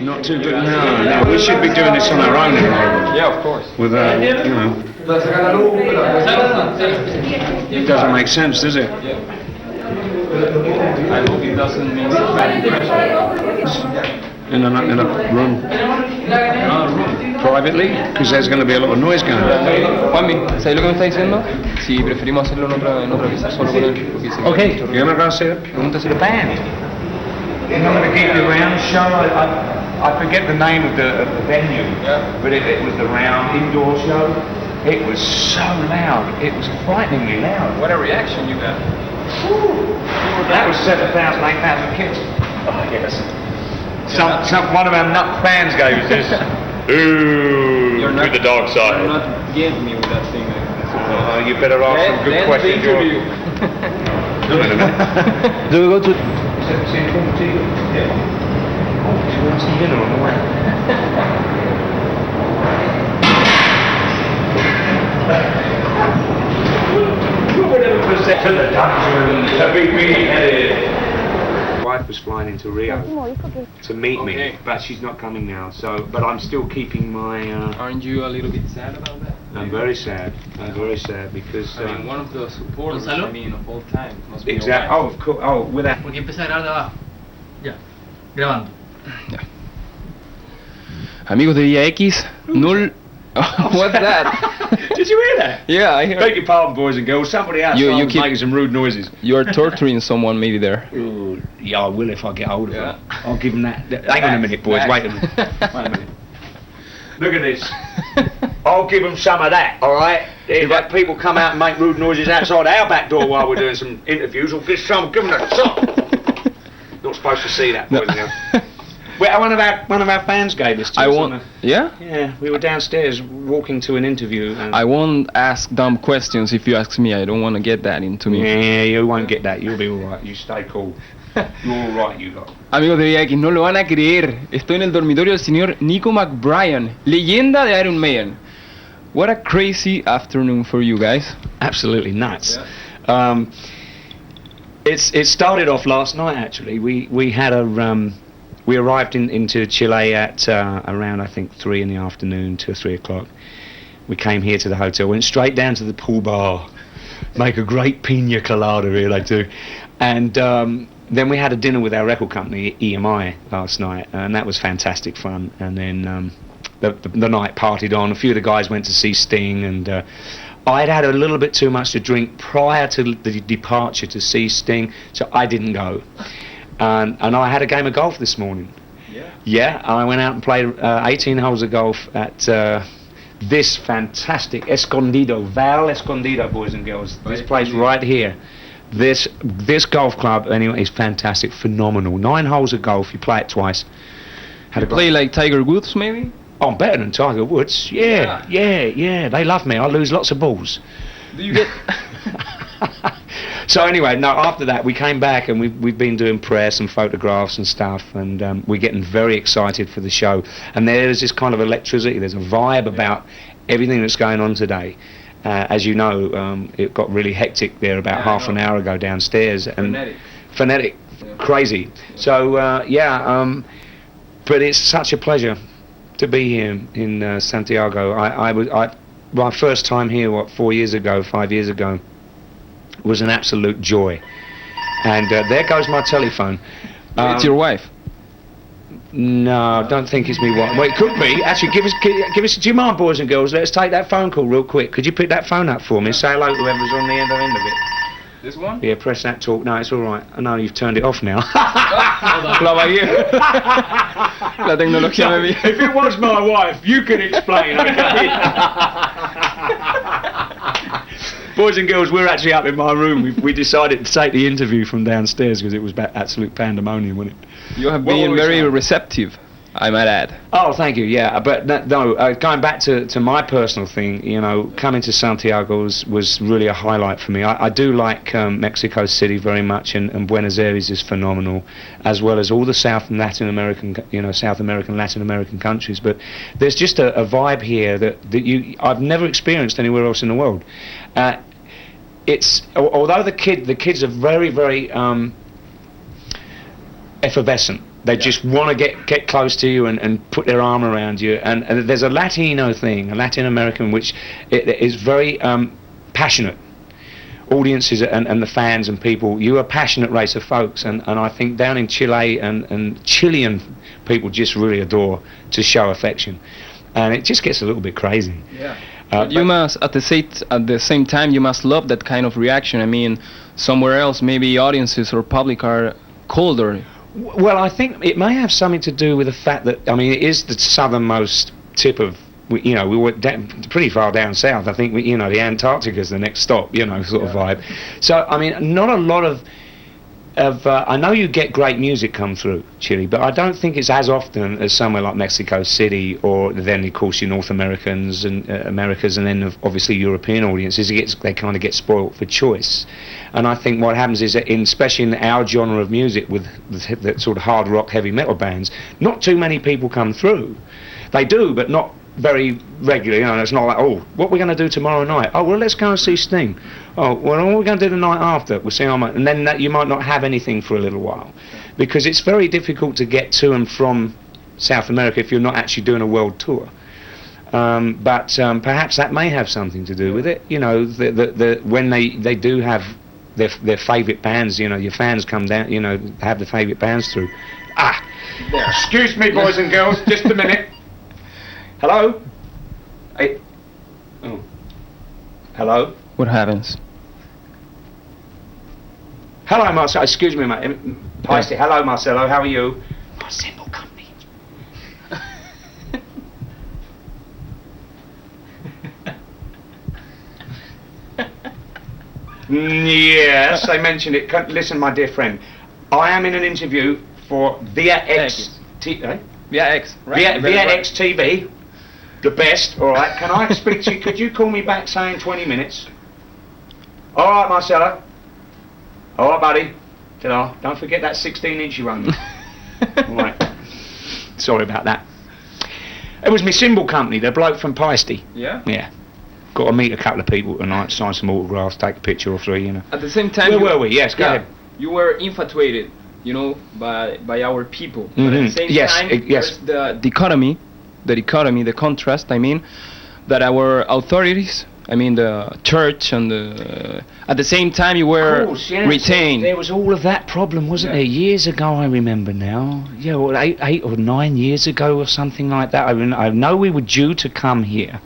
Not too good. No. We should be doing this on our own. Yeah, of course. With you know. It doesn't make sense, does it? Yeah. I hope it doesn't make a bad impression. In a room. Privately, because there's going to be a lot of noise going on. Juanmi, ¿sabes lo que me está diciendo? Si preferimos hacerlo en otra pieza, solo con él. Okay, you're not going to see it? Pregunta si the band. I'm not going to keep the round show. I forget the name of the venue, but it was the round indoor show. It was so loud. It was frighteningly loud. What a reaction you got. That was 7,000, 8,000 kids. Oh, yes. One of our nut fans gave us this. Ooh, with the dark side. You're not getting me with that thing. You better ask some good questions. Do we go to... Yeah. Oh, she wants some dinner on the way. Who would ever possess a dungeon to be beheaded? My wife was flying into Rio to meet me, but she's not coming now. So, but I'm still keeping my. Aren't you a little bit sad about that? I'm very sad. I'm very sad because. I mean, one of the supporters, I mean, of all time must be. Exactly. Oh, of course. Oh, without. Porque empieza a grabar de abajo. Ya. Grabando. Ya. Amigos de Día X, null. What's that? Did you hear that? Yeah, I heard. Beg your pardon, boys and girls. Somebody else You was making some rude noises. You're torturing someone maybe there. Ooh, yeah, I will if I get hold of them. I'll give them that. Hang on a minute, boys. Wait a minute. Wait a minute. Look at this. I'll give them some of that, all right? If like people come out and make rude noises outside our back door while we're doing some interviews, I'll give them a some. Not supposed to see that, boys and girls. Well, one of our fans gave us to us. Yeah, we were downstairs walking to an interview. And I won't ask dumb questions if you ask me. I don't want to get that into me. Yeah, you won't get that. You'll be all right. You stay cool. You're all right, you lot. Amigos de Día X, no lo van a creer. Estoy en el dormitorio del señor Nicko McBrain, leyenda de Iron Maiden. What a crazy afternoon for you guys. Absolutely nuts. Yeah. It started off last night actually. We had a. We arrived into Chile at around, I think, 3 in the afternoon, 2 or 3 o'clock. We came here to the hotel, went straight down to the pool bar, make a great pina colada here, they do. And then we had a dinner with our record company, EMI, last night, and that was fantastic fun. And then the night partied on. A few of the guys went to see Sting, and I'd had a little bit too much to drink prior to the departure to see Sting, so I didn't go. And I had a game of golf this morning. Yeah, I went out and played 18 holes of golf at this fantastic Val Escondido, boys and girls. This place right here. This golf club, anyway, is fantastic, phenomenal. 9 holes of golf, you play it twice. You play like Tiger Woods, maybe? Oh, I'm better than Tiger Woods. Yeah. They love me. I lose lots of balls. Do you get... So anyway, no. After that, we came back and we've been doing press and photographs and stuff, and we're getting very excited for the show. And there's this kind of electricity. There's a vibe about everything that's going on today. As you know, it got really hectic there about half an hour ago downstairs, and frenetic, crazy. So but it's such a pleasure to be here in Santiago. My first time here, 5 years ago. Was an absolute joy. And there goes my telephone. It's your wife? No, I don't think it's me wife. Well, it could be. Actually, give us. Do you mind, boys and girls? Let's take that phone call real quick. Could you pick that phone up for me? Say hello to whoever's on the end of it. This one? Yeah, press that talk. No, it's all right. I know you've turned it off now. La tecnología me vi. If it was my wife, you can explain, okay? Boys and girls, we're actually up in my room. We decided to take the interview from downstairs because it was absolute pandemonium, wasn't it? You have been very receptive, I might add. Oh, thank you, yeah. But no, going back to my personal thing, you know, coming to Santiago was really a highlight for me. I do like Mexico City very much, and Buenos Aires is phenomenal, as well as all the South American, Latin American countries. But there's just a vibe here that I've never experienced anywhere else in the world. Although the kids are very, very effervescent. They just want to get close to you and put their arm around you. And there's a Latino thing, a Latin American, which it is very passionate. Audiences and the fans and people, you're a passionate race of folks, and I think down in Chile and Chilean people just really adore to show affection, and it just gets a little bit crazy. Yeah. But you must at the same time you must love that kind of reaction. I mean, somewhere else maybe audiences or public are colder. Well, I think it may have something to do with the fact that, I mean, it is the southernmost tip of, we were pretty far down south. I think the Antarctica's the next stop, sort of vibe. So I mean, not a lot of I know you get great music come through Chile, but I don't think it's as often as somewhere like Mexico City, or then of course your North Americans and Americas, and then obviously European audiences. They kind of get spoilt for choice, and I think what happens is that especially in our genre of music with the sort of hard rock, heavy metal bands, not too many people come through. They do, but not very regularly. It's not like, oh, what are we going to do tomorrow night? Oh, well, let's go and see Sting. Oh, well, what are we going to do the night after? We'll see how much. And then you might not have anything for a little while, because it's very difficult to get to and from South America if you're not actually doing a world tour. But perhaps that may have something to do with it. When they do have their favourite bands, your fans come down, have the favourite bands through. Excuse me, boys and girls, just a minute. Hello? Hey. Oh. Hello? What happens? Hello, Marcelo. Excuse me, mate. Hello, Marcelo. How are you? My symbol company. Yes, they mentioned it. Listen, my dear friend. I am in an interview for Via X. Via X, right? Via X TV. The best, all right. Can I speak to you? Could you call me back, say in 20 minutes? All right, Marcelo. All right, buddy. Don't forget that 16-inch you own me. All right. Sorry about that. It was my cymbal company, the bloke from Peisty. Yeah? Yeah. Got to meet a couple of people tonight, sign some autographs, take a picture or three, At the same time... Where were we? Yes, go ahead. You were infatuated, by our people. But at the same time, there's the dichotomy, the contrast, that our authorities, the church and at the same time you were retained. There was all of that problem, wasn't there? Years ago, I remember now. Yeah, well, 8 or 9 years ago or something like that. I know we were due to come here.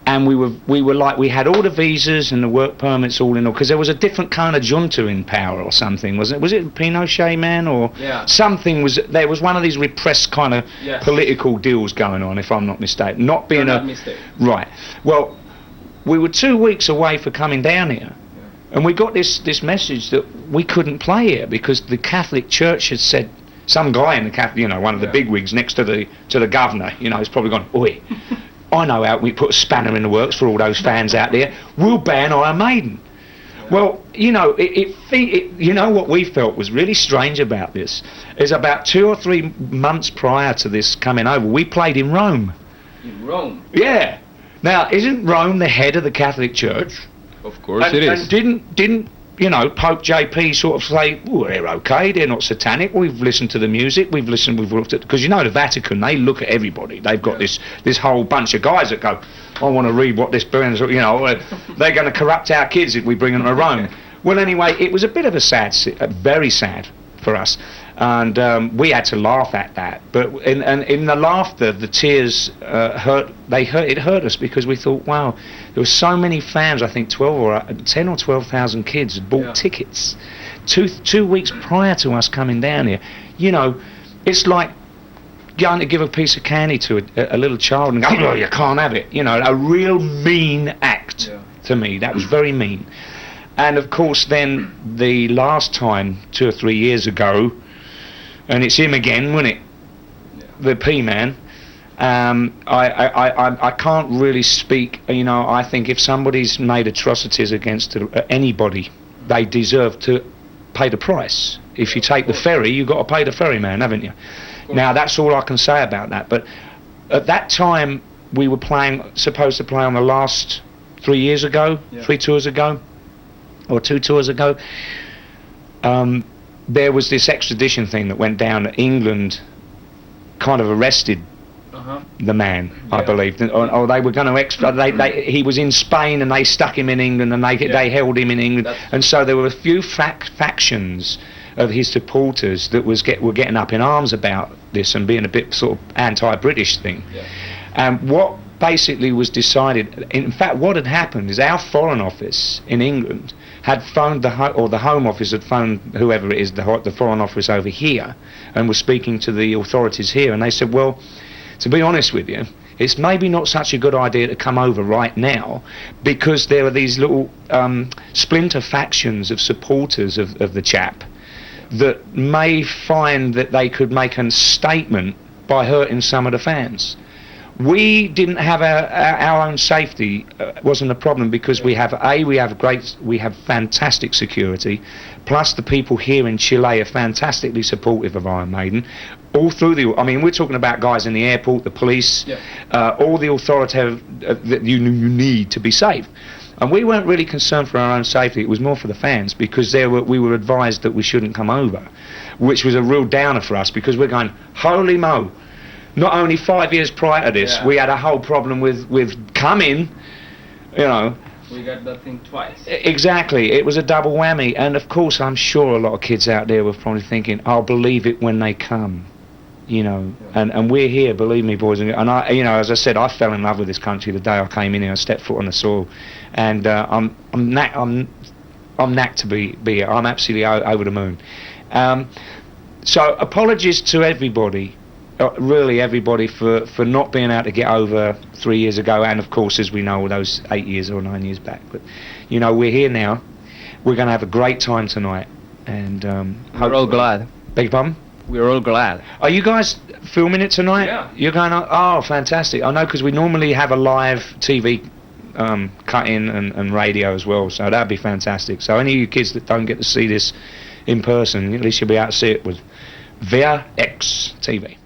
And we had all the visas and the work permits all in all, because there was a different kind of junta in power or something, wasn't it? Was it Pinochet man or something? There was one of these repressed kind of political deals going on, if I'm not mistaken. Not mistaken. Right. Well, we were 2 weeks away for coming down here, and we got this message that we couldn't play here because the Catholic Church had said. Some guy in the Catholic, one of the bigwigs next to the governor, has probably gone, oi. I know how we put a spanner in the works for all those fans out there. We'll ban Iron Maiden. Well, what we felt was really strange about this is about 2 or 3 months prior to this coming over, we played in Rome. In Rome? Yeah. Now, isn't Rome the head of the Catholic Church? Of course it is. And didn't Pope JP sort of say, oh, they're okay, they're not satanic, we've listened to the music, we've looked at, because the Vatican, they look at everybody, they've got this whole bunch of guys that go, I want to read what this burns, they're going to corrupt our kids if we bring them to Rome. Well, anyway, it was a bit of very sad for us, and we had to laugh at that, but in the laughter, the tears it hurt us, because we thought, wow, there were so many fans. I think 10 or 12,000 kids had bought tickets 2 weeks prior to us coming down here. It's like going to give a piece of candy to a little child and go, oh, you can't have it. A real mean act to me. That was very mean. And of course, then the last time, 2 or 3 years ago, and it's him again, wasn't it? The P-man. I can't really speak. I think if somebody's made atrocities against anybody, they deserve to pay the price. If you take the ferry, you've got to pay the ferryman, haven't you? Now that's all I can say about that. But at that time, we were supposed to play on the last 3 years ago, 3 tours ago, or 2 tours ago. there was this extradition thing that went down. England kind of arrested the man, I believe, or they were going to extradite. He was in Spain and they stuck him in England, and they held him in England. And so there were a few factions of his supporters that were getting up in arms about this and being a bit sort of anti-British thing. And what basically was decided, in fact what had happened is our Foreign Office in England had phoned the Home Office had phoned whoever it is, the Foreign Office over here, and was speaking to the authorities here, and they said, well, to be honest with you, it's maybe not such a good idea to come over right now, because there are these little splinter factions of supporters of the chap that may find that they could make a statement by hurting some of the fans. We didn't have our own safety wasn't a problem, because we have fantastic security, plus the people here in Chile are fantastically supportive of Iron Maiden. All through we're talking about guys in the airport, the police, all the authoritative that you need to be safe. And we weren't really concerned for our own safety, it was more for the fans, because we were advised that we shouldn't come over, which was a real downer for us, because we're going, holy mo. Not only 5 years prior to this, we had a whole problem with coming, you know. We got that thing twice. Exactly, it was a double whammy, and of course I'm sure a lot of kids out there were probably thinking, I'll believe it when they come, you know. And we're here, believe me, boys, and I, you know, as I said, I fell in love with this country the day I came in here. I stepped foot on the soil, and I'm knacked to be here. I'm absolutely over the moon. So apologies to everybody. Really everybody for not being able to get over 3 years ago, and of course, as we know, those 8 years or 9 years back. But you know, we're here now. We're going to have a great time tonight, and we're all glad. Beg your pardon? We're all glad. Are you guys filming it tonight? Yeah. You're going on? Oh, fantastic! I know, because we normally have a live TV cut-in and radio as well, so that'd be fantastic. So any of you kids that don't get to see this in person, at least you'll be able to see it with via X TV.